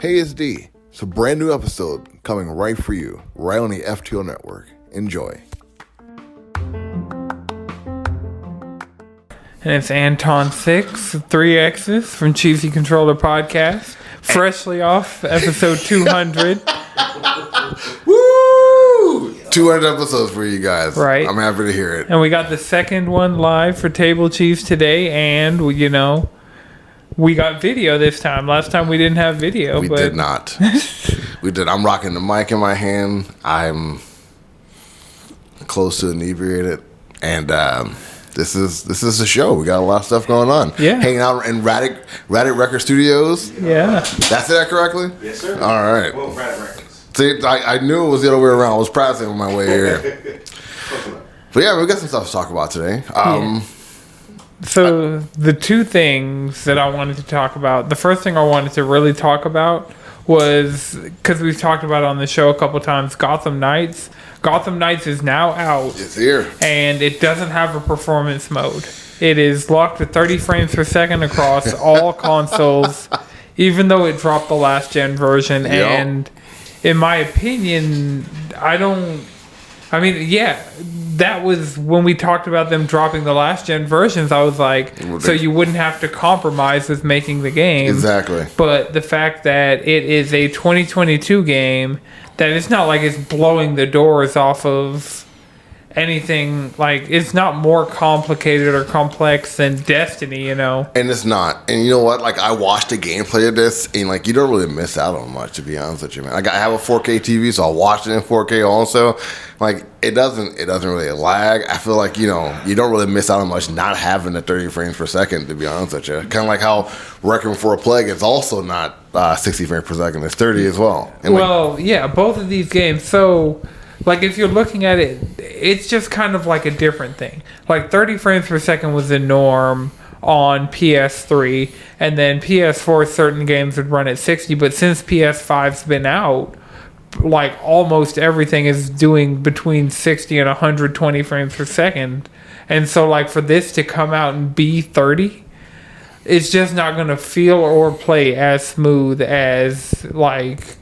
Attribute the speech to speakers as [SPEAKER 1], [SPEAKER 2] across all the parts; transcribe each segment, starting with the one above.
[SPEAKER 1] Hey, it's Dee. It's a brand new episode coming right for you, right on the FTO network. Enjoy.
[SPEAKER 2] And it's Anton Sixxx, 3 X's from Chessy Controller-Podcast, freshly off episode 200.
[SPEAKER 1] Woo! 200 episodes for you guys.
[SPEAKER 2] Right.
[SPEAKER 1] I'm happy to hear it.
[SPEAKER 2] And we got the second one live for Table Cheese today, and, we got video this time. Last time we didn't have video.
[SPEAKER 1] We did not. We did. I'm rocking the mic in my hand. I'm close to inebriated. And this is the show. We got a lot of stuff going on.
[SPEAKER 2] Yeah.
[SPEAKER 1] Hanging out in Radic Record Studios.
[SPEAKER 2] Yeah.
[SPEAKER 1] That's that correctly?
[SPEAKER 3] Yes, sir.
[SPEAKER 1] All right.
[SPEAKER 3] Well, Radic Records.
[SPEAKER 1] See, I knew it was the other way around. I was practicing on my way here. But yeah, we got some stuff to talk about today.
[SPEAKER 2] So the two things that I wanted to talk about, the first thing I wanted to really talk about was, because we've talked about it on the show a couple times, Gotham Knights. Gotham Knights is now out.
[SPEAKER 1] It's here.
[SPEAKER 2] And it doesn't have a performance mode. It is locked to 30 frames per second across all consoles, even though it dropped the last gen version.
[SPEAKER 1] Yep.
[SPEAKER 2] And in my opinion, that was when we talked about them dropping the last gen versions. I was like, so you wouldn't have to compromise with making the game.
[SPEAKER 1] Exactly.
[SPEAKER 2] But the fact that it is a 2022 game, that it's not like it's blowing the doors off of anything, like it's not more complicated or complex than Destiny,
[SPEAKER 1] And it's not. And you know what? Like, I watched the gameplay of this, and like, you don't really miss out on much, to be honest with you, man. Like, I have a 4K TV, so I watched it in 4K also. Like, it doesn't really lag. I feel like, you don't really miss out on much not having the 30 frames per second, to be honest with you. Kind of like how Requiem for a Plague is also not 60 frames per second. It's 30 as well. And
[SPEAKER 2] both of these games. So, like, if you're looking at it, it's just kind of like a different thing. Like, 30 frames per second was the norm on PS3, and then PS4, certain games would run at 60, but since PS5's been out, like, almost everything is doing between 60 and 120 frames per second. And so, like, for this to come out and be 30, it's just not going to feel or play as smooth as, like,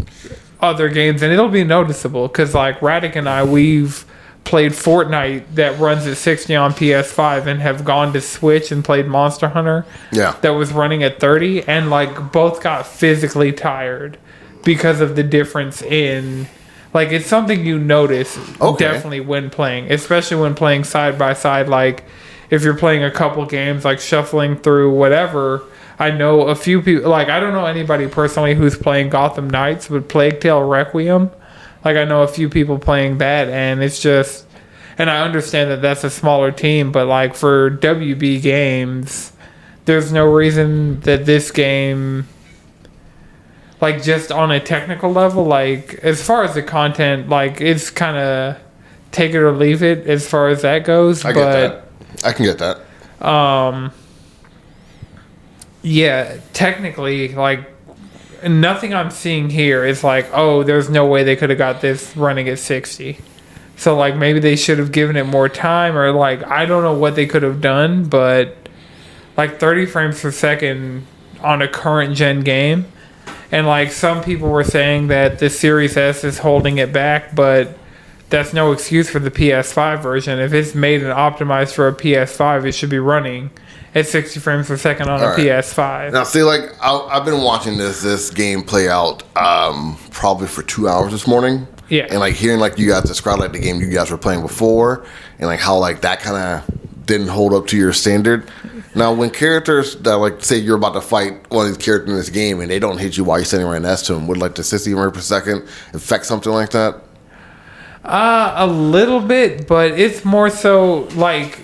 [SPEAKER 2] other games. And it'll be noticeable because, like, Radic and I, we've played Fortnite that runs at 60 on PS5 and have gone to Switch and played Monster Hunter that was running at 30, and, like, both got physically tired because of the difference in, like, it's something you notice definitely when playing, especially when playing side by side. Like, if you're playing a couple games, like shuffling through whatever. I know a few people, like, I don't know anybody personally who's playing Gotham Knights, but Plague Tale Requiem, like, I know a few people playing that, and it's just, and I understand that that's a smaller team, but, like, for WB games, there's no reason that this game, like, just on a technical level, like, as far as the content, like, it's kind of take it or leave it as far as that goes.
[SPEAKER 1] I can get that.
[SPEAKER 2] Yeah, technically, like, nothing I'm seeing here is like, oh, there's no way they could have got this running at 60. So, like, maybe they should have given it more time, or, like, I don't know what they could have done, but, like, 30 frames per second on a current gen game. And, like, some people were saying that the Series S is holding it back, but that's no excuse for the PS5 version. If it's made and optimized for a PS5, it should be running at 60 frames per second on a PS5.
[SPEAKER 1] Now, see, like, I've been watching this game play out probably for 2 hours this morning.
[SPEAKER 2] Yeah.
[SPEAKER 1] And, like, hearing, like, you guys describe, like, the game you guys were playing before, and, like, how, like, that kind of didn't hold up to your standard. Now, when characters that, like, say you're about to fight one of these characters in this game and they don't hit you while you're standing right next to them, would, like, the 60 frames per second affect something like that?
[SPEAKER 2] A little bit, but it's more so like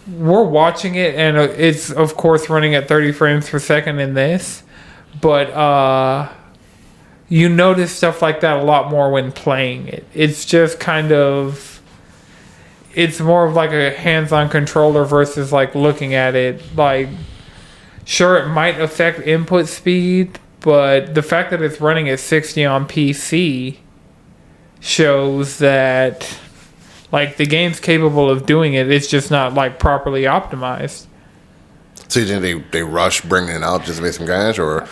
[SPEAKER 2] we're watching it, and it's of course running at 30 frames per second in this, but you notice stuff like that a lot more when playing it. It's just kind of, it's more of like a hands-on controller versus like looking at it. Like, sure, it might affect input speed, but the fact that it's running at 60 on PC shows that, like, the game's capable of doing it. It's just not, like, properly optimized.
[SPEAKER 1] So you think they rush bringing it out just to make some cash, or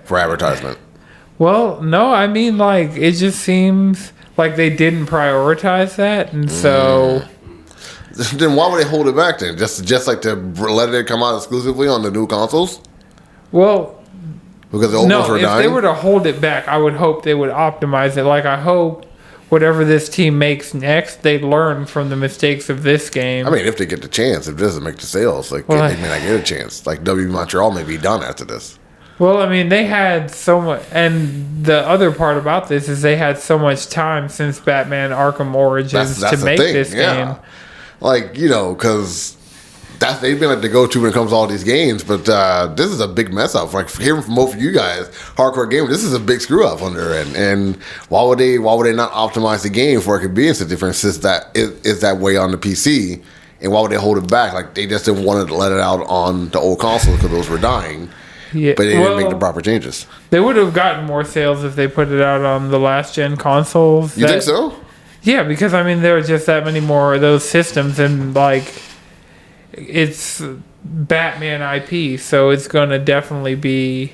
[SPEAKER 1] for advertisement?
[SPEAKER 2] Well, no, I mean, like, it just seems like they didn't prioritize that, and so...
[SPEAKER 1] Then why would they hold it back then? Just like to let it come out exclusively on the new consoles?
[SPEAKER 2] Well...
[SPEAKER 1] Because the old ones were dying?
[SPEAKER 2] If they were to hold it back, I would hope they would optimize it. Like, I hope whatever this team makes next, they learn from the mistakes of this game.
[SPEAKER 1] I mean, if they get the chance, if it doesn't make the sales, like, they may not get a chance. Like, W Montreal may be done after this.
[SPEAKER 2] Well, I mean, they had so much, and the other part about this is they had so much time since Batman Arkham Origins to make this game.
[SPEAKER 1] Like, you know, because they've been like the go-to when it comes to all these games, but this is a big mess up. Like, hearing from both of you guys, hardcore gamers, this is a big screw up on their end. And why would they not optimize the game for it could be in such different since that is that way on the PC? And why would they hold it back? Like, they just didn't want to let it out on the old consoles because those were dying. Yeah, but they didn't make the proper changes.
[SPEAKER 2] They would have gotten more sales if they put it out on the last gen consoles.
[SPEAKER 1] You think so?
[SPEAKER 2] Yeah, because I mean there are just that many more of those systems, and like it's Batman IP, so it's gonna definitely be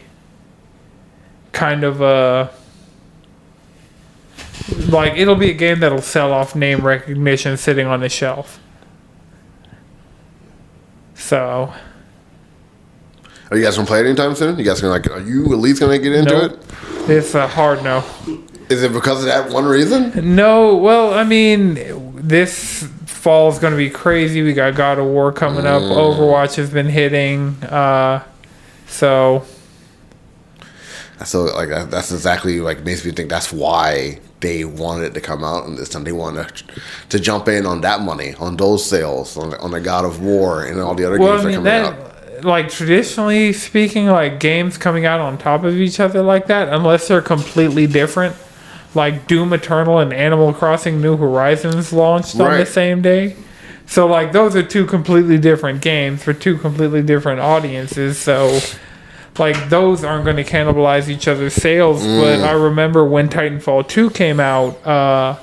[SPEAKER 2] kind of like it'll be a game that'll sell off name recognition sitting on the shelf. So.
[SPEAKER 1] Are you guys gonna play it anytime soon? You guys gonna are you at least gonna get into it?
[SPEAKER 2] It's a hard no.
[SPEAKER 1] Is it because of that one reason?
[SPEAKER 2] No, well, I mean, this fall is gonna be crazy. We got God of War coming up. Overwatch has been hitting, so
[SPEAKER 1] like that's exactly like makes me think that's why they wanted it to come out, and this time they wanted to jump in on that money, on those sales, on the God of War and all the other games that are coming out.
[SPEAKER 2] Like, traditionally speaking, like, games coming out on top of each other like that, unless they're completely different, like Doom Eternal and Animal Crossing New Horizons launched on the same day. So, like, those are two completely different games for two completely different audiences. So, like, those aren't going to cannibalize each other's sales. But I remember when Titanfall 2 came out,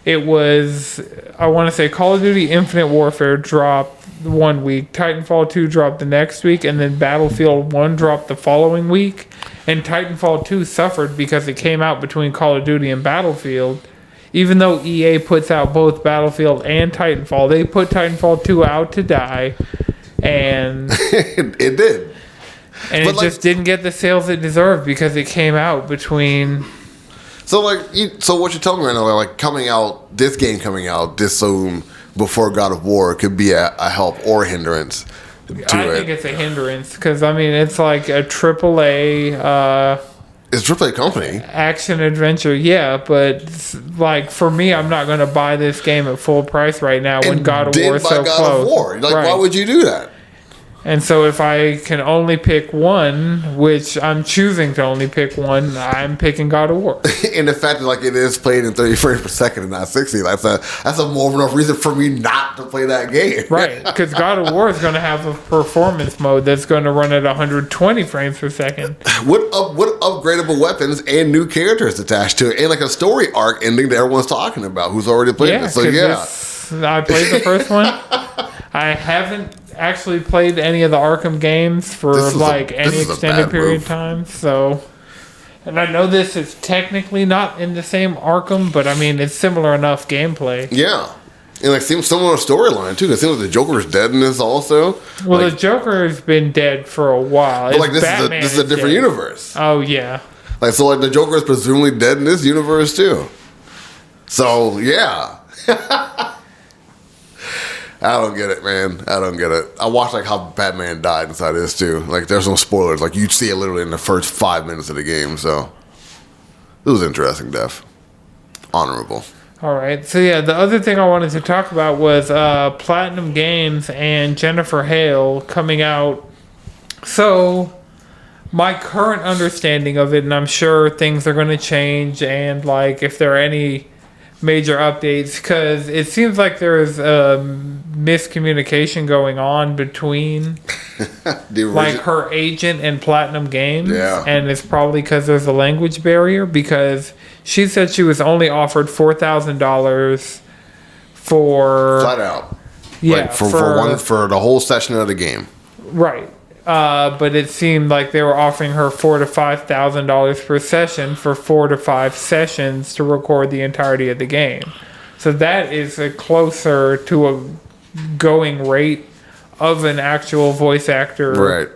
[SPEAKER 2] it was, I want to say, Call of Duty Infinite Warfare dropped 1 week, Titanfall 2 dropped the next week, and then Battlefield 1 dropped the following week. And Titanfall 2 suffered because it came out between Call of Duty and Battlefield. Even though EA puts out both Battlefield and Titanfall, they put Titanfall 2 out to die. And
[SPEAKER 1] it did.
[SPEAKER 2] And but it just didn't get the sales it deserved because it came out between...
[SPEAKER 1] So what you're telling me right now, like this game coming out this soon before God of War could be a help or a hindrance to it.
[SPEAKER 2] I think it's a hindrance because, I mean, it's like a AAA...
[SPEAKER 1] it's a AAA company.
[SPEAKER 2] Action adventure, yeah, but like for me, I'm not going to buy this game at full price right now when God of War is so close. God of War.
[SPEAKER 1] Like, why would you do that?
[SPEAKER 2] And so if I can only pick one, which I'm choosing to only pick one, I'm picking God of War.
[SPEAKER 1] And the fact that like it is played in 30 frames per second and not 60, that's a more of enough reason for me not to play that game.
[SPEAKER 2] Right, because God of War is going to have a performance mode that's going to run at 120 frames per second.
[SPEAKER 1] With upgradable weapons and new characters attached to it, and like a story arc ending that everyone's talking about who's already played it. So
[SPEAKER 2] I played the first one. I haven't actually played any of the Arkham games for any extended period of time, so, and I know this is technically not in the same Arkham, but I mean it's similar enough gameplay.
[SPEAKER 1] Yeah, and like seems similar storyline too. It seems like the Joker's dead in this also.
[SPEAKER 2] Well, the Joker has been dead for a while.
[SPEAKER 1] But like this is a different universe.
[SPEAKER 2] Oh yeah.
[SPEAKER 1] Like so, like the Joker is presumably dead in this universe too. So yeah. I don't get it, man. I don't get it. I watched like how Batman died inside this too. Like there's no spoilers. Like you see it literally in the first 5 minutes of the game. So it was interesting, Def. Honorable.
[SPEAKER 2] All right. So yeah, the other thing I wanted to talk about was Platinum Games and Jennifer Hale coming out. So my current understanding of it, and I'm sure things are going to change, and like if there are any major updates, because it seems like there's miscommunication going on between like her agent and Platinum Games, and it's probably because there's a language barrier, because she said she was only offered $4,000 for
[SPEAKER 1] flat out,
[SPEAKER 2] yeah,
[SPEAKER 1] like for the whole session of the game,
[SPEAKER 2] right? but it seemed like they were offering her $4,000 to $5,000 per session for 4 to 5 sessions to record the entirety of the game. So that is closer to a going rate of an actual voice actor.
[SPEAKER 1] Right.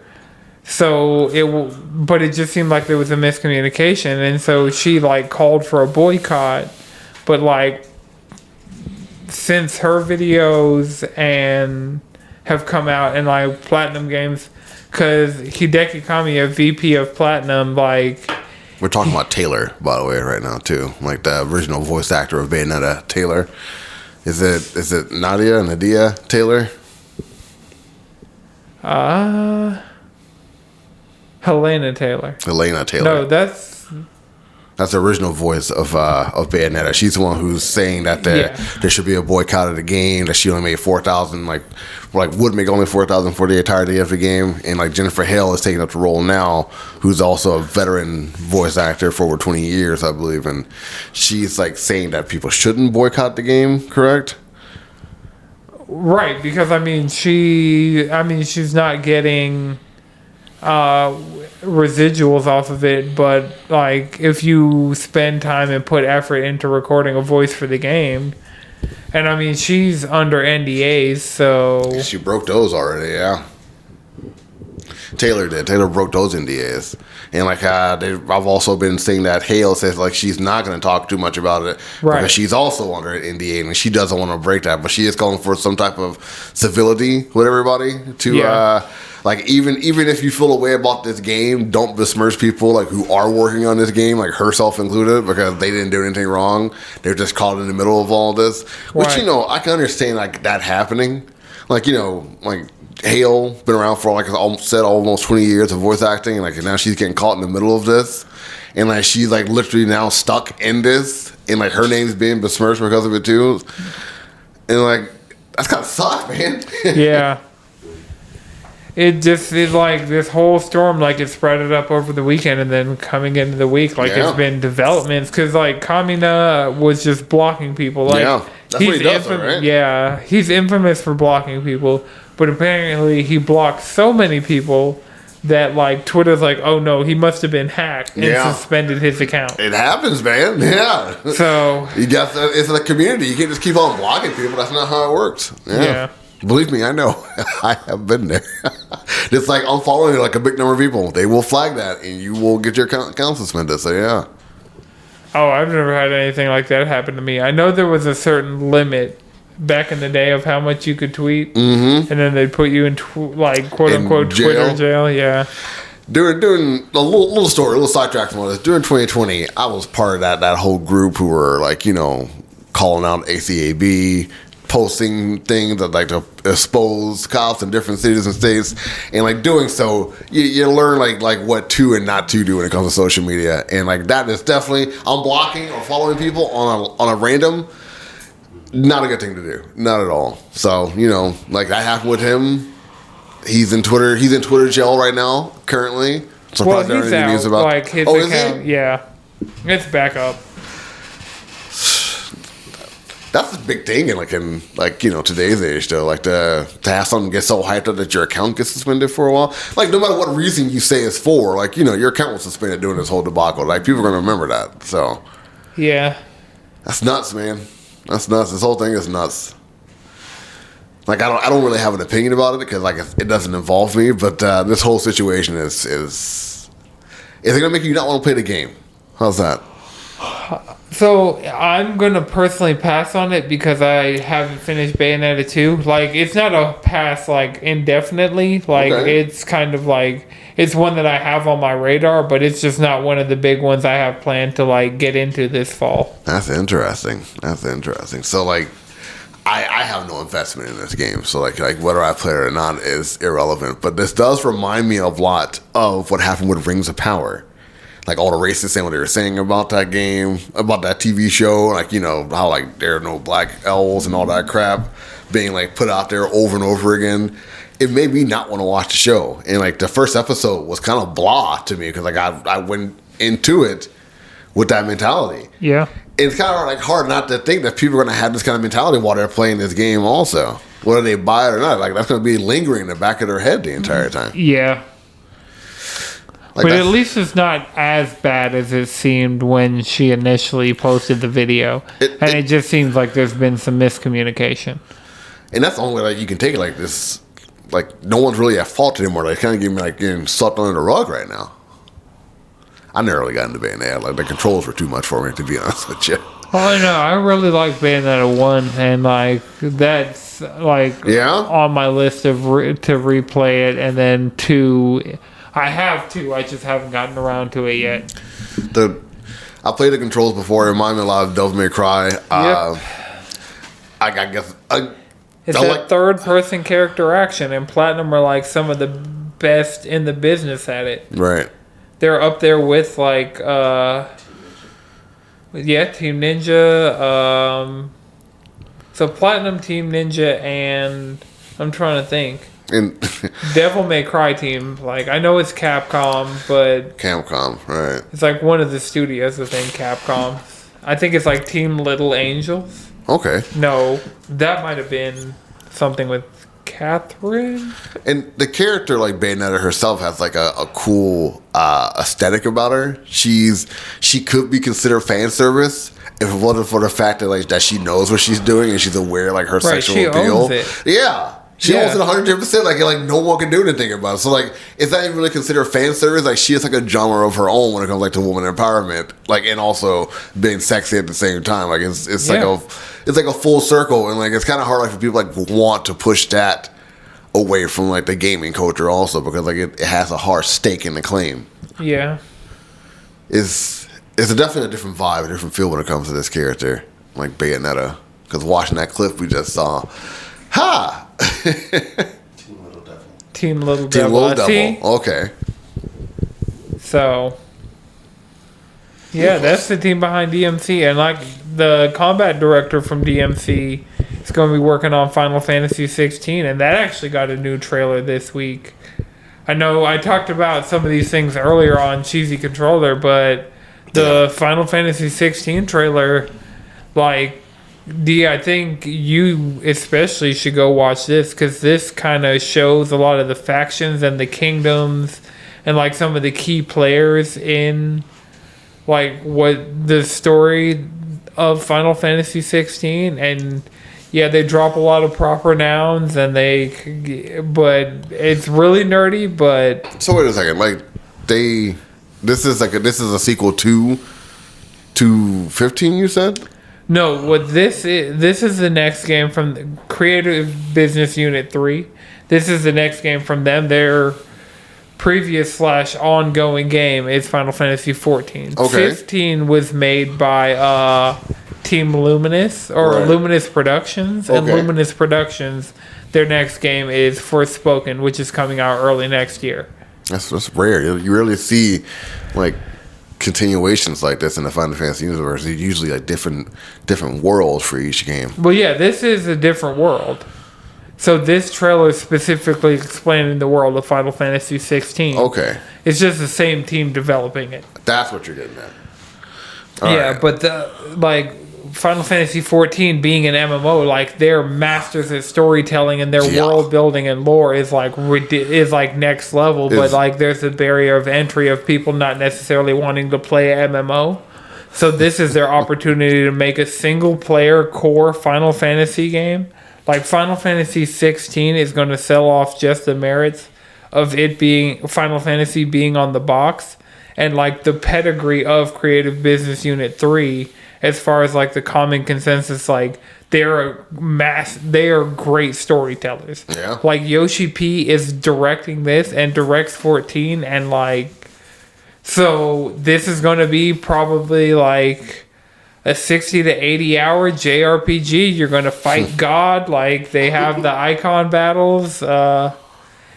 [SPEAKER 2] So but it just seemed like there was a miscommunication, and so she like called for a boycott, but like since her videos and have come out and like Platinum Games, because Hideki Kamiya, VP of Platinum, like
[SPEAKER 1] we're talking about Taylor, by the way, right now too, like the original voice actor of Bayonetta, Taylor. Is it Nadia Taylor?
[SPEAKER 2] Helena Taylor. No, that's
[SPEAKER 1] the original voice of Bayonetta. She's the one who's saying that there should be a boycott of the game. That she only made 4,000, would make only 4,000 for the entirety of the game. And like Jennifer Hale is taking up the role now, who's also a veteran voice actor for over 20 years, I believe. And she's like saying that people shouldn't boycott the game. Correct?
[SPEAKER 2] Right, because she's not getting residuals off of it, but like if you spend time and put effort into recording a voice for the game, and I mean she's under NDAs, so
[SPEAKER 1] she broke those already. Yeah, Taylor did. Taylor broke those NDAs, and like I've also been seeing that Hale says like she's not going to talk too much about it because she's also under an NDA and she doesn't want to break that, but she is calling for some type of civility with everybody to. Like even if you feel a way about this game, don't besmirch people like who are working on this game, like herself included, because they didn't do anything wrong. They're just caught in the middle of all this. Which I can understand like that happening. Like like Hale been around for like I said almost 20 years of voice acting, and like now she's getting caught in the middle of this, and like she's like literally now stuck in this, and like her name's being besmirched because of it too, and like that's kind of sucks, man.
[SPEAKER 2] Yeah. It just is like this whole storm, like it spread it up over the weekend, and then coming into the week, like it's been developments because like Kamina was just blocking people. Like,
[SPEAKER 1] that's what he does, right?
[SPEAKER 2] Yeah, he's infamous for blocking people, but apparently he blocked so many people that like Twitter's like, oh no, he must have been hacked and suspended his account.
[SPEAKER 1] It happens, man. Yeah.
[SPEAKER 2] So
[SPEAKER 1] it's a community. You can't just keep on blocking people. That's not how it works. Yeah. Believe me, I know. I have been there. It's like unfollowing like a big number of people. They will flag that, and you will get your account suspended. So yeah.
[SPEAKER 2] Oh, I've never had anything like that happen to me. I know there was a certain limit back in the day of how much you could tweet, and then they'd put you in quote unquote Twitter jail. Yeah.
[SPEAKER 1] During a little story, a little sidetrack from all this. During 2020, I was part of that whole group who were like calling out ACAB. Posting things that like to expose cops in different cities and states, and like doing so, you learn like what to and not to do when it comes to social media, and like that is definitely unblocking or following people on a random, not a good thing to do, not at all. So like that happened with him. He's in Twitter jail right now currently. So
[SPEAKER 2] well, he's out. News about like his account, it's back up.
[SPEAKER 1] That's a big thing in today's age though, like to have something get so hyped up that your account gets suspended for a while. Like no matter what reason you say it's for, like your account was suspended during this whole debacle. Like people are gonna remember that. So
[SPEAKER 2] yeah,
[SPEAKER 1] that's nuts, man. That's nuts. This whole thing is nuts. Like I don't really have an opinion about it because like it doesn't involve me. But this whole situation is it gonna make you not want to play the game? How's that?
[SPEAKER 2] So I'm gonna personally pass on it because I haven't finished Bayonetta 2. Like it's not a pass like indefinitely. Like it's kind of like it's one that I have on my radar, but it's just not one of the big ones I have planned to like get into this fall.
[SPEAKER 1] That's interesting. So like I have no investment in this game, so like whether I play it or not is irrelevant. But this does remind me a lot of what happened with Rings of Power. Like all the racists saying what they were saying about that game, about that TV show, like how like there are no black elves and all that crap being like put out there over and over again. It made me not want to watch the show, and like the first episode was kind of blah to me because like I went into it with that mentality.
[SPEAKER 2] Yeah,
[SPEAKER 1] it's kind of like hard not to think that people are going to have this kind of mentality while they're playing this game also. whether they buy it or not. Like, that's going to be lingering in the back of their head the entire time.
[SPEAKER 2] Yeah.
[SPEAKER 1] Like,
[SPEAKER 2] but at least it's not as bad as it seemed when she initially posted the video. It just seems like there's been some miscommunication.
[SPEAKER 1] And that's the only way like, you can take it like this. Like, no one's really at fault anymore. Like, kind of getting swept under the rug right now. I never really got into Bayonetta. Like, the controls were too much for me, to be honest with you.
[SPEAKER 2] Oh, no, I really like Bayonetta 1, and, like, that's, like, on my list of to replay it, and then 2... I have 2. I just haven't gotten around to it yet.
[SPEAKER 1] I played the controls before. It reminded me a lot of Devil May Cry.
[SPEAKER 2] Yep.
[SPEAKER 1] I guess...
[SPEAKER 2] It's that third-person character action, and Platinum are, like, some of the best in the business at it.
[SPEAKER 1] Right.
[SPEAKER 2] They're up there with, like, Team Ninja. So Platinum, Team Ninja, and I'm trying to think.
[SPEAKER 1] And
[SPEAKER 2] Devil May Cry team. Like, I know it's Capcom, but...
[SPEAKER 1] Capcom, right.
[SPEAKER 2] It's like one of the studios within Capcom. I think it's like Team Little Angels.
[SPEAKER 1] Okay.
[SPEAKER 2] No, that might have been something with Catherine.
[SPEAKER 1] And the character, like Bayonetta herself, has like a cool aesthetic about her. She could be considered fan service if it wasn't for the fact that like that she knows what she's doing and she's aware like her sexual appeal.
[SPEAKER 2] Owns it.
[SPEAKER 1] Yeah. She owns it 110%. Like no one can do anything about it. So like, it's not even really considered fan service. Like she has like a genre of her own when it comes like to woman empowerment. Like and also being sexy at the same time. Like it's like a full circle, and like it's kind of hard like for people like want to push that away from like the gaming culture also because like it has a hard stake in the claim.
[SPEAKER 2] Yeah,
[SPEAKER 1] it's definitely a different vibe, a different feel when it comes to this character like Bayonetta. Because watching that clip we just saw, Team Little Devil. Okay.
[SPEAKER 2] So, yeah, that's the team behind DMC. And, like, the combat director from DMC is going to be working on Final Fantasy 16. And that actually got a new trailer this week. I know I talked about some of these things earlier on Cheesy Controller, but the Final Fantasy 16 trailer, like... Dee, I think you especially should go watch this because this kind of shows a lot of the factions and the kingdoms and like some of the key players in like what the story of Final Fantasy 16. And yeah, they drop a lot of proper nouns and but it's really nerdy. But
[SPEAKER 1] so wait a second, like this is a sequel to 15, you said?
[SPEAKER 2] No, what this is the next game from the Creative Business Unit 3. This is the next game from them. Their previous / ongoing game is Final Fantasy 14.
[SPEAKER 1] Okay.
[SPEAKER 2] 15 was made by Team Luminous or Luminous Productions. And Luminous Productions, their next game is Forspoken, which is coming out early next year.
[SPEAKER 1] That's rare. You rarely see like continuations like this in the Final Fantasy universe. They're usually like different worlds for each game.
[SPEAKER 2] Well, yeah, this is a different world. So this trailer is specifically explaining the world of Final Fantasy 16.
[SPEAKER 1] Okay.
[SPEAKER 2] It's just the same team developing it.
[SPEAKER 1] That's what you're getting at.
[SPEAKER 2] Right. But Final Fantasy 14 being an MMO, like their masters at storytelling and their world building and lore is like next level. But like there's a barrier of entry of people not necessarily wanting to play a MMO. So this is their opportunity to make a single player core Final Fantasy game. Like Final Fantasy 16 is going to sell off just the merits of it being Final Fantasy being on the box and like the pedigree of Creative Business Unit 3. As far as like the common consensus, like they are great storytellers.
[SPEAKER 1] Yeah.
[SPEAKER 2] Like Yoshi P is directing this and directs 14, and like so this is going to be probably like a 60 to 80 hour JRPG. You're going to fight God. Like they have the icon battles,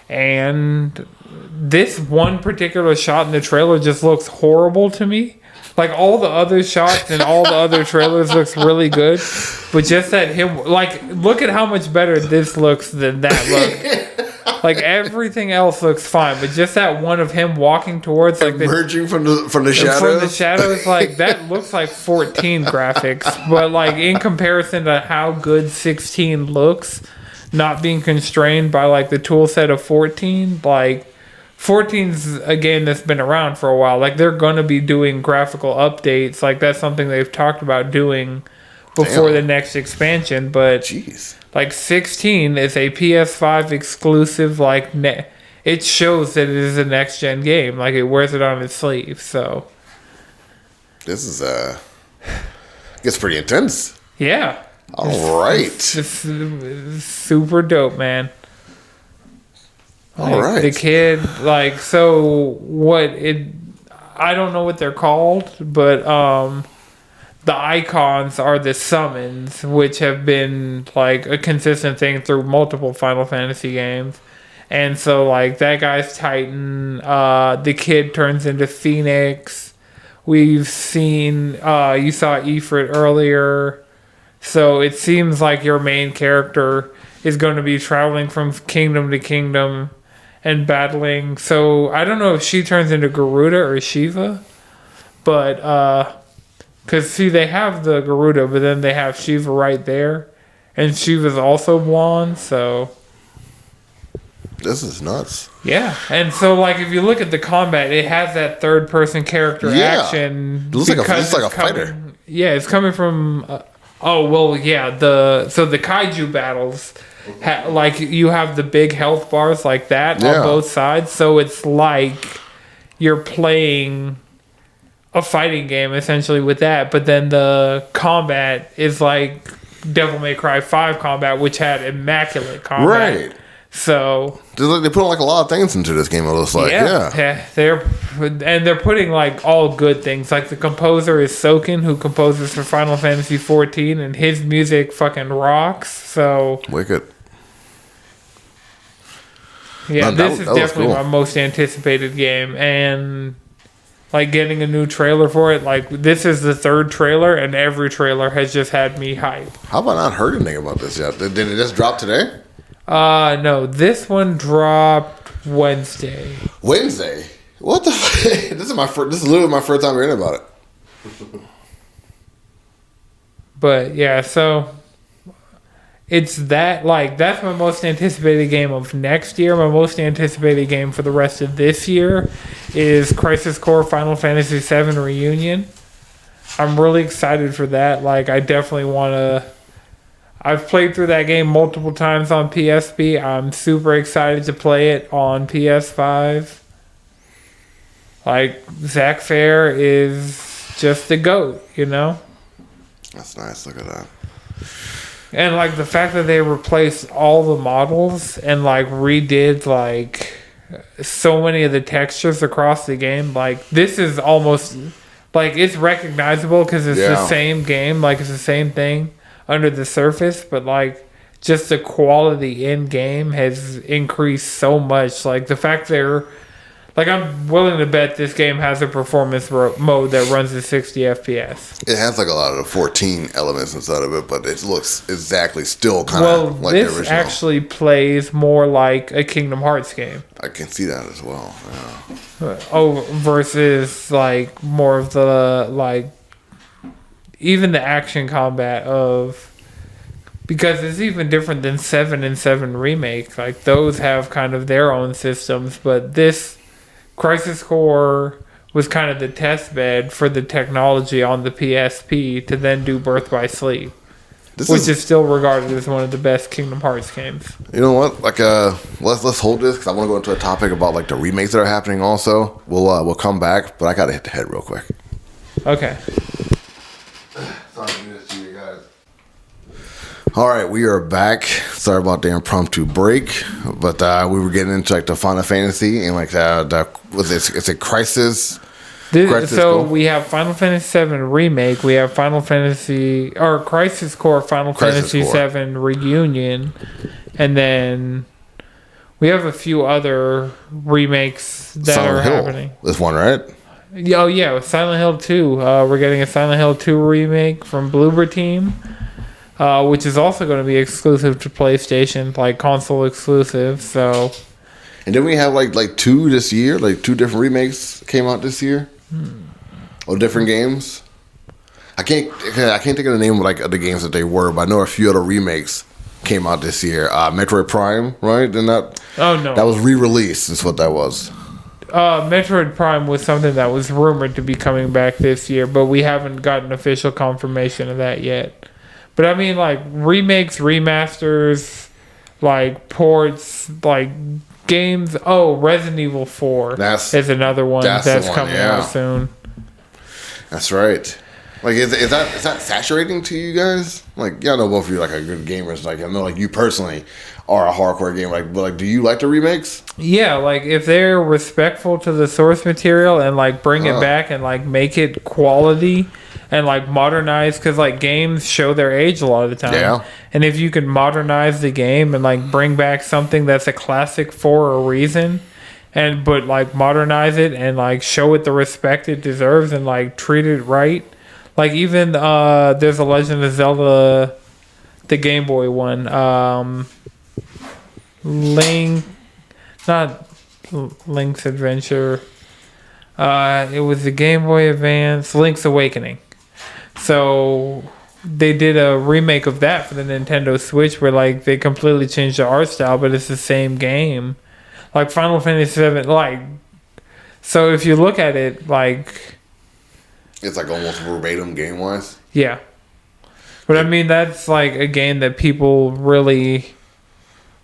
[SPEAKER 2] and this one particular shot in the trailer just looks horrible to me. Like, all the other shots and all the other trailers looks really good. But just that look at how much better this looks than that look. Like, everything else looks fine. But just that one of him walking towards, like...
[SPEAKER 1] Emerging from the shadows?
[SPEAKER 2] From the shadows, like, that looks like 14 graphics. But, like, in comparison to how good 16 looks, not being constrained by like the tool set of 14. Like 14's a game that's been around for a while. Like they're gonna be doing graphical updates. Like that's something they've talked about doing before the next expansion. But
[SPEAKER 1] jeez,
[SPEAKER 2] like 16 is a PS5 exclusive. Like it shows that it is a next gen game. Like it wears it on its sleeve. So
[SPEAKER 1] this is gets pretty intense.
[SPEAKER 2] Yeah.
[SPEAKER 1] All right.
[SPEAKER 2] It's super dope, man. Like,
[SPEAKER 1] all right.
[SPEAKER 2] The kid, like, so what it, I don't know what they're called, but the icons are the summons, which have been like a consistent thing through multiple Final Fantasy games. And so, like, that guy's Titan. The kid turns into Phoenix. We've seen, you saw Ifrit earlier. So it seems like your main character is going to be traveling from kingdom to kingdom and battling. So I don't know if she turns into Garuda or Shiva. But, because, see, they have the Garuda, but then they have Shiva right there. And Shiva's also blonde, so...
[SPEAKER 1] This is nuts.
[SPEAKER 2] Yeah, and so like if you look at the combat, it has that third-person character action.
[SPEAKER 1] It looks like a fighter.
[SPEAKER 2] Yeah, it's coming from. The kaiju battles, like you have the big health bars like that on both sides, so it's like you're playing a fighting game essentially with that. But then the combat is like Devil May Cry 5 combat, which had immaculate combat.
[SPEAKER 1] Right.
[SPEAKER 2] So
[SPEAKER 1] they put like a lot of things into this game. It looks like,
[SPEAKER 2] they're putting like all good things. Like the composer is Soken, who composes for Final Fantasy 14, and his music fucking rocks. So
[SPEAKER 1] wicked.
[SPEAKER 2] Yeah, this is definitely my most anticipated game, and like getting a new trailer for it. Like this is the third trailer, and every trailer has just had me hype.
[SPEAKER 1] How have I not heard anything about this yet? Did it just drop today?
[SPEAKER 2] No, this one dropped Wednesday.
[SPEAKER 1] Wednesday? What the fuck? This is literally my first time hearing about it.
[SPEAKER 2] But yeah, so it's that, like, that's my most anticipated game of next year. My most anticipated game for the rest of this year is Crisis Core Final Fantasy VII Reunion. I'm really excited for that. Like, I definitely want to... I've played through that game multiple times on PSP. I'm super excited to play it on PS5. Like, Zack Fair is just the GOAT, you know?
[SPEAKER 1] That's nice. Look at that.
[SPEAKER 2] And, like, the fact that they replaced all the models and, like, redid, like, so many of the textures across the game. Like, this is almost... Like, it's recognizable because it's the same game. Like, it's the same thing under the surface, but like just the quality in game has increased so much. Like the fact they're like, I'm willing to bet this game has a performance mode that runs at 60 FPS.
[SPEAKER 1] It has like a lot of the 14 elements inside of it, but it looks exactly still kind of like the original.
[SPEAKER 2] This actually plays more like a Kingdom Hearts game.
[SPEAKER 1] I can see that as well.
[SPEAKER 2] Yeah. Versus like more of the like. Even the action combat of... Because it's even different than 7 and 7 Remake. Like, those have kind of their own systems. But this Crisis Core was kind of the test bed for the technology on the PSP to then do Birth by Sleep. Which is still regarded as one of the best Kingdom Hearts games. You
[SPEAKER 1] know what? Like, let's hold this, because I want to go into a topic about, like, the remakes that are happening also. We'll come back, but I got to hit the head real quick.
[SPEAKER 2] Okay.
[SPEAKER 1] Sorry to do this to you guys. All right, we are back. Sorry about the impromptu break, but we were getting into like the Final Fantasy and like it's a Crisis.
[SPEAKER 2] We have Final Fantasy VII Remake. We have Crisis Core Final Fantasy VII Reunion, and then we have a few other remakes that are happening.
[SPEAKER 1] This one, right?
[SPEAKER 2] Oh yeah, Silent Hill 2. We're getting a Silent Hill 2 remake from Bloober Team, which is also going to be exclusive to PlayStation, like console exclusive. So,
[SPEAKER 1] and then we have like two this year, like two different remakes came out this year, of different games. I can't think of the name of like the games that they were, but I know a few other remakes came out this year. Metroid Prime, right? And that that was re-released. Is what that was.
[SPEAKER 2] Metroid Prime was something that was rumored to be coming back this year, but we haven't gotten official confirmation of that yet. But I mean, like, remakes, remasters, like, ports, like, games. Oh, Resident Evil 4 is another one that's coming out soon.
[SPEAKER 1] That's right. Like, is that saturating to you guys? Like, y'all know both of you like a good gamers. Like, I know, like, you personally are a hardcore gamer. Like, but like, do you like the remakes?
[SPEAKER 2] Yeah, like if they're respectful to the source material and like bring it back and like make it quality and like modernize, because like games show their age a lot of the time.
[SPEAKER 1] Yeah.
[SPEAKER 2] And if you can modernize the game and like bring back something that's a classic for a reason, but like modernize it and like show it the respect it deserves and like treat it right. Like even there's a Legend of Zelda, the Game Boy one, not Link's Adventure. It was the Game Boy Advance, Link's Awakening. So they did a remake of that for the Nintendo Switch where like they completely changed the art style, but it's the same game. Like Final Fantasy VII, like, so if you look at it, like,
[SPEAKER 1] it's like almost verbatim game wise.
[SPEAKER 2] Yeah. But I mean, that's like a game that people really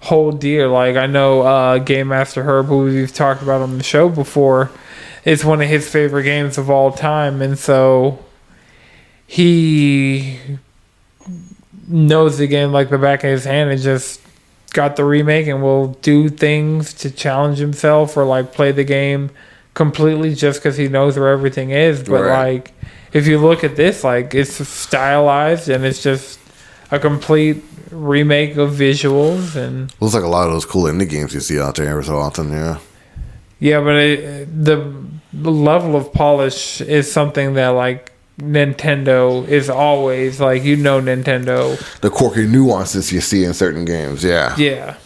[SPEAKER 2] hold dear. Like, I know Game Master Herb, who we've talked about on the show before, it's one of his favorite games of all time. And so he knows the game like the back of his hand and just got the remake and will do things to challenge himself or like play the game completely just because he knows where everything is. But like, if you look at this, like, it's stylized and it's just a complete remake of visuals. And
[SPEAKER 1] looks like a lot of those cool indie games you see out there every so often.
[SPEAKER 2] Yeah, but the level of polish is something that like Nintendo is always like, Nintendo,
[SPEAKER 1] the quirky nuances you see in certain games. Yeah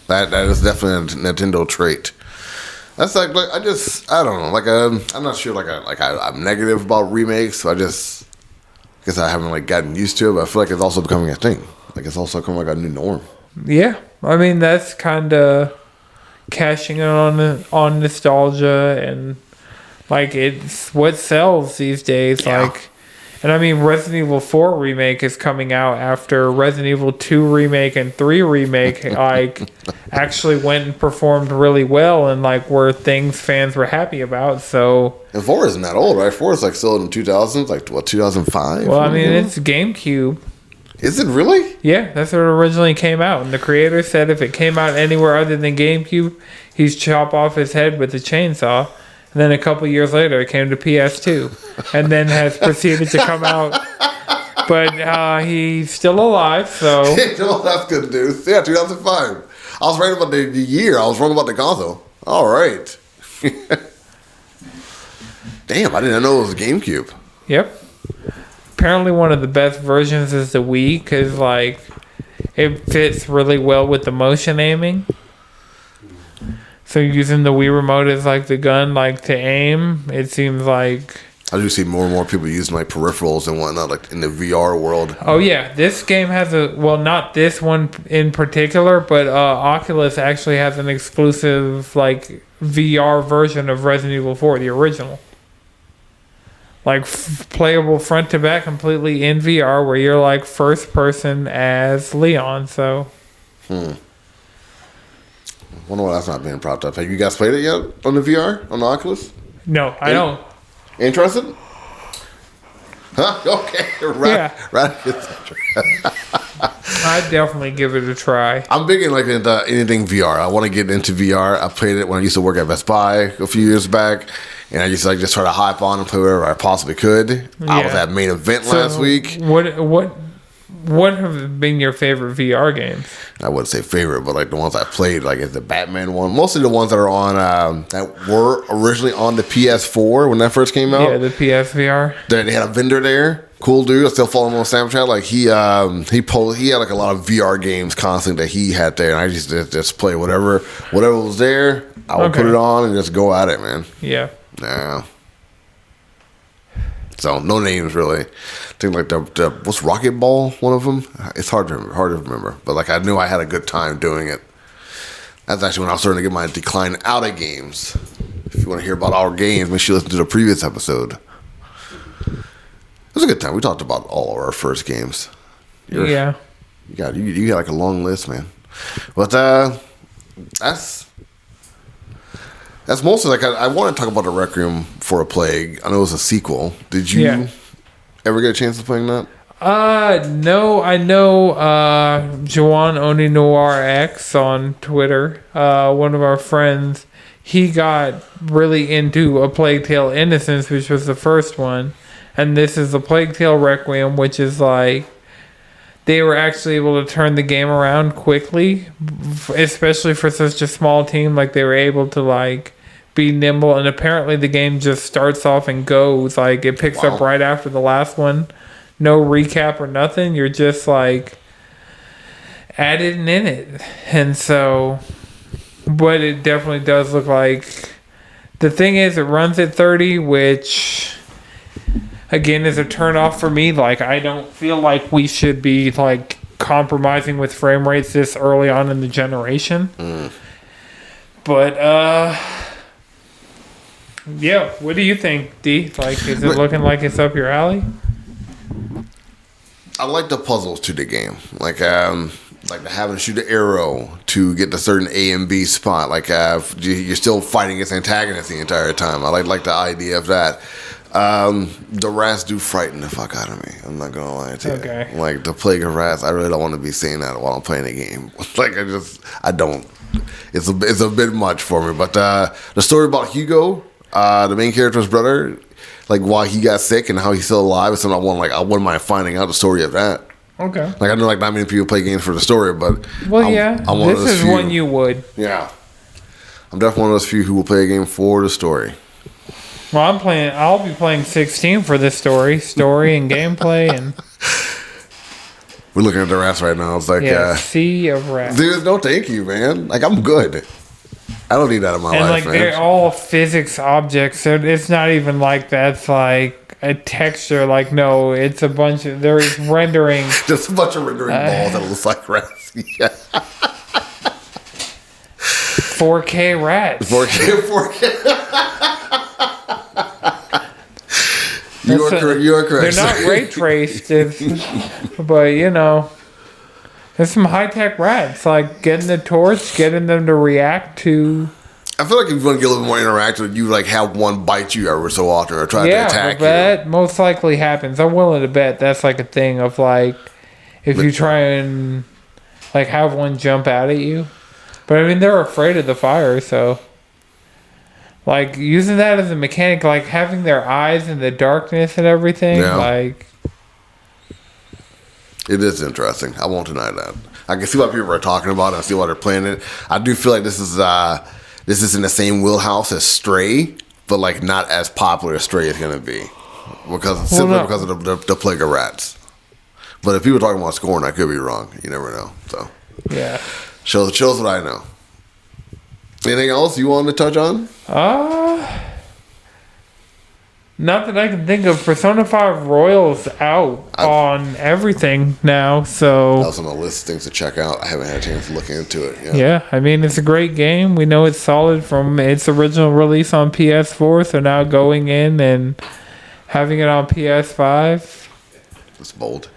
[SPEAKER 1] that is definitely a Nintendo trait. That's like I don't know. Like I'm not sure. I'm negative about remakes. So I guess I haven't like gotten used to it. But I feel like it's also becoming a thing. Like it's also becoming like a new norm.
[SPEAKER 2] Yeah, I mean that's kind of cashing in on nostalgia and like it's what sells these days. Yeah. Like, and I mean Resident Evil 4 remake is coming out after Resident Evil 2 remake and 3 remake like actually went and performed really well and like were things fans were happy about. So
[SPEAKER 1] and 4 isn't that old, right? 4 is like still in the 2000s, like what, 2005?
[SPEAKER 2] Well, I mean it's GameCube.
[SPEAKER 1] Is it really?
[SPEAKER 2] Yeah, that's what it originally came out. And the creator said if it came out anywhere other than GameCube, he'd chop off his head with a chainsaw. And then a couple years later, it came to PS2, and then has proceeded to come out. But he's still alive, so
[SPEAKER 1] that's good news. Yeah, 2005. I was right about the year. I was wrong about the console. All right. Damn, I didn't know it was a GameCube.
[SPEAKER 2] Yep. Apparently, one of the best versions is the Wii because like it fits really well with the motion aiming. So using the Wii remote as like the gun, like to aim, it seems like
[SPEAKER 1] I do see more and more people using like peripherals and whatnot, like in the VR world.
[SPEAKER 2] Oh yeah, this game has not this one in particular, but Oculus actually has an exclusive like VR version of Resident Evil 4, the original. Like playable front to back, completely in VR, where you're like first person as Leon. So.
[SPEAKER 1] I wonder why that's not being propped up. Have you guys played it yet on the VR, on the Oculus?
[SPEAKER 2] No, I don't.
[SPEAKER 1] Interested? Huh? Okay. Right.
[SPEAKER 2] I'd definitely give it a try.
[SPEAKER 1] I'm big in like into anything VR. I want to get into VR. I played it when I used to work at Best Buy a few years back. And I used to like just try to hop on and play whatever I possibly could. Yeah. I was at Main Event last week.
[SPEAKER 2] What have been your favorite VR games?
[SPEAKER 1] I wouldn't say favorite, but like the ones I played, like is the Batman one. Mostly the ones that are on that were originally on the PS4 when that first came out.
[SPEAKER 2] Yeah, the PSVR.
[SPEAKER 1] They had a vendor there. Cool dude. I still follow him on Snapchat. Like he had like a lot of VR games constantly that he had there, and I just play whatever was there. I would put it on and just go at it, man.
[SPEAKER 2] Yeah.
[SPEAKER 1] Yeah. So no names really. I think like the what's Rocket Ball, one of them. It's hard to remember. But like I knew I had a good time doing it. That's actually when I was starting to get my decline out of games. If you want to hear about our games, make sure you listen to the previous episode. It was a good time. We talked about all of our first games.
[SPEAKER 2] Yeah.
[SPEAKER 1] You got like a long list, man. But that's mostly like I want to talk about the Requiem for a Plague. I know it was a sequel. Did you ever get a chance of playing that?
[SPEAKER 2] No, I know Juan Oni Noir X on Twitter, one of our friends, he got really into A Plague Tale Innocence, which was the first one, and this is the Plague Tale Requiem, which is like they were actually able to turn the game around quickly, especially for such a small team. Like they were able to like be nimble, and apparently the game just starts off and goes like it picks up right after the last one. No recap or nothing. You're just like added and in it. And so, but it definitely does look like. The thing is, it runs at 30, which again is a turn off for me. Like, I don't feel like we should be like compromising with frame rates this early on in the generation. But, yeah, what do you think, Dee? Like, is it looking like it's up your alley?
[SPEAKER 1] I like the puzzles to the game, like having to shoot an arrow to get to certain A and B spot. Like you're still fighting against antagonists the entire time. I like the idea of that. The rats do frighten the fuck out of me. I'm not gonna lie to you.
[SPEAKER 2] Okay.
[SPEAKER 1] Like the plague of rats, I really don't want to be seeing that while I'm playing a game. Like I don't. It's a bit much for me. But the story about Hugo, the main character's brother. Like why he got sick and how he's still alive is something I wouldn't mind finding out the story of that.
[SPEAKER 2] Okay.
[SPEAKER 1] Like I know like not many people play games for the story, but I'm
[SPEAKER 2] one this is few. One you would.
[SPEAKER 1] Yeah. I'm definitely one of those few who will play a game for the story.
[SPEAKER 2] Well, I'll be playing 16 for this story and gameplay and.
[SPEAKER 1] We're looking at the rats right now. It's like
[SPEAKER 2] sea of rats.
[SPEAKER 1] Dude, no, thank you, man. Like I'm good. I don't need that in my life,
[SPEAKER 2] like,
[SPEAKER 1] man.
[SPEAKER 2] They're all physics objects, so it's not even like that's like a texture. Like, no, it's a bunch of... There is rendering...
[SPEAKER 1] Just a bunch of rendering balls that looks like rats. Yeah.
[SPEAKER 2] 4K rats.
[SPEAKER 1] 4K. You are correct.
[SPEAKER 2] They're not ray traced, but, you know... There's some high-tech rats, like getting the torch, getting them to react to...
[SPEAKER 1] I feel like if you want to get a little more interactive, you like have one bite you every so often or try to attack you.
[SPEAKER 2] Yeah, that most likely happens. I'm willing to bet that's like a thing of like, if you try and like have one jump out at you. But I mean, they're afraid of the fire, so... Like, using that as a mechanic, like having their eyes in the darkness and everything, like...
[SPEAKER 1] It is interesting. I won't deny that. I can see why people are talking about it. I see why they're playing it. I do feel like this is in the same wheelhouse as Stray, but like not as popular as Stray is going to be because of the plague of rats. But if people are talking about scoring, I could be wrong. You never know. So
[SPEAKER 2] yeah,
[SPEAKER 1] shows what I know. Anything else you want to touch on?
[SPEAKER 2] Not that I can think of. Persona 5 Royal's out on everything now, so...
[SPEAKER 1] That was on the list of things to check out. I haven't had a chance to look into it.
[SPEAKER 2] Yeah, I mean, it's a great game. We know it's solid from its original release on PS4, so now going in and having it on PS5.
[SPEAKER 1] That's bold.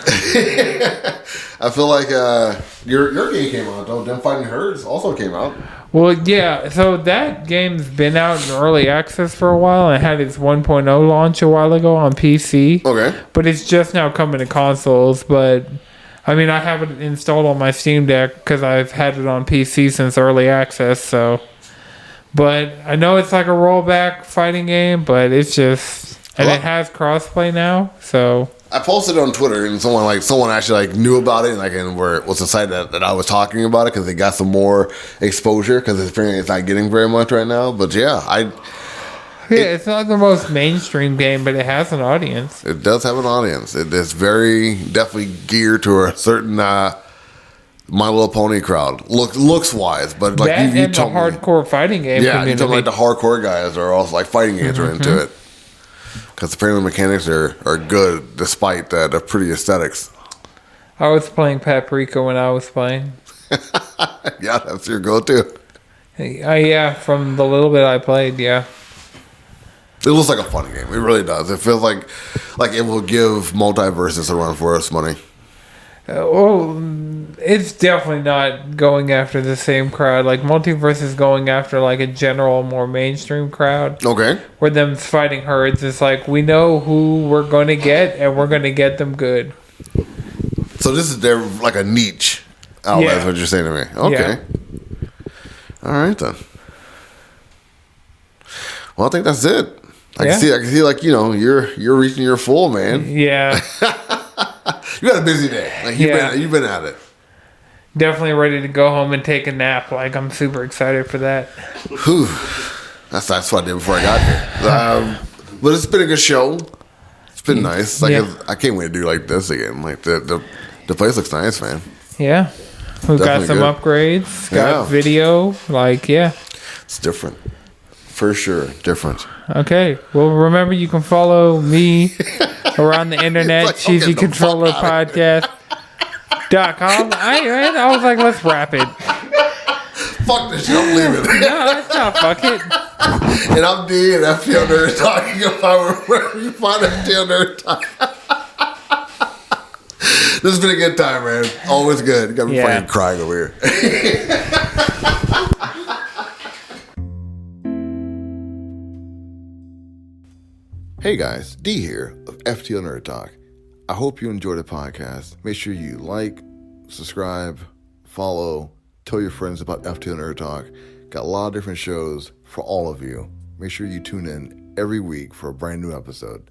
[SPEAKER 1] I feel like your game came out, though. Them Fighting Herds also came out.
[SPEAKER 2] Well, yeah, so that game's been out in early access for a while and had its 1.0 launch a while ago on PC.
[SPEAKER 1] Okay.
[SPEAKER 2] But it's just now coming to consoles. But, I mean, I have it installed on my Steam Deck because I've had it on PC since early access, so... But I know it's like a rollback fighting game, but it's just... And it has crossplay now, so...
[SPEAKER 1] I posted it on Twitter, and someone actually knew about it, and was excited that I was talking about it because they got some more exposure because apparently it's not getting very much right now. But yeah,
[SPEAKER 2] it's not the most mainstream game, but it has an audience.
[SPEAKER 1] It does have an audience. It is very definitely geared to a certain My Little Pony crowd, looks wise, but like
[SPEAKER 2] that
[SPEAKER 1] you
[SPEAKER 2] and
[SPEAKER 1] told
[SPEAKER 2] the hardcore fighting game.
[SPEAKER 1] Yeah, you told me like the hardcore guys are also like fighting games are into it. Because apparently mechanics are good despite the pretty aesthetics.
[SPEAKER 2] I was playing Paprika when I was playing.
[SPEAKER 1] Yeah, that's your go-to.
[SPEAKER 2] Yeah, from the little bit I played, yeah.
[SPEAKER 1] It looks like a fun game. It really does. It feels like it will give Multiversus a run for its money.
[SPEAKER 2] It's definitely not going after the same crowd. Like, Multiverse is going after, like, a general, more mainstream crowd.
[SPEAKER 1] Okay.
[SPEAKER 2] Where them fighting herds is like, we know who we're going to get, and we're going to get them good.
[SPEAKER 1] So this is their, like, a niche outlet,
[SPEAKER 2] Yeah.
[SPEAKER 1] is what you're saying to me. Okay. Yeah. All right, then. Well, I think that's it. I can see, like, you're reaching your full, man.
[SPEAKER 2] Yeah.
[SPEAKER 1] You had a busy day. Like, you've been at it.
[SPEAKER 2] Definitely ready to go home and take a nap. Like, I'm super excited for that.
[SPEAKER 1] Whew. That's what I did before I got here. But it's been a good show. It's been nice. Like, I can't wait to do like this again. Like the place looks nice, man.
[SPEAKER 2] Yeah. We've got some upgrades. Got video. Like,
[SPEAKER 1] it's different. For sure. Different.
[SPEAKER 2] Okay. Well, remember, you can follow me around the internet,
[SPEAKER 1] like,
[SPEAKER 2] Cheesy Controller-Podcast.com. I was like, let's wrap it.
[SPEAKER 1] Fuck this shit. I'm leaving.
[SPEAKER 2] No, that's not fuck it.
[SPEAKER 1] And I'm Dee and FTL Nerd Talk. You can find wherever you find FTL Nerd Talk. This has been a good time, man. Always good. You got me fucking crying over here. Hey guys, Dee here of FTL Nerd Talk. I hope you enjoyed the podcast. Make sure you like, subscribe, follow, tell your friends about FTL Nerd Talk. Got a lot of different shows for all of you. Make sure you tune in every week for a brand new episode.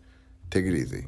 [SPEAKER 1] Take it easy.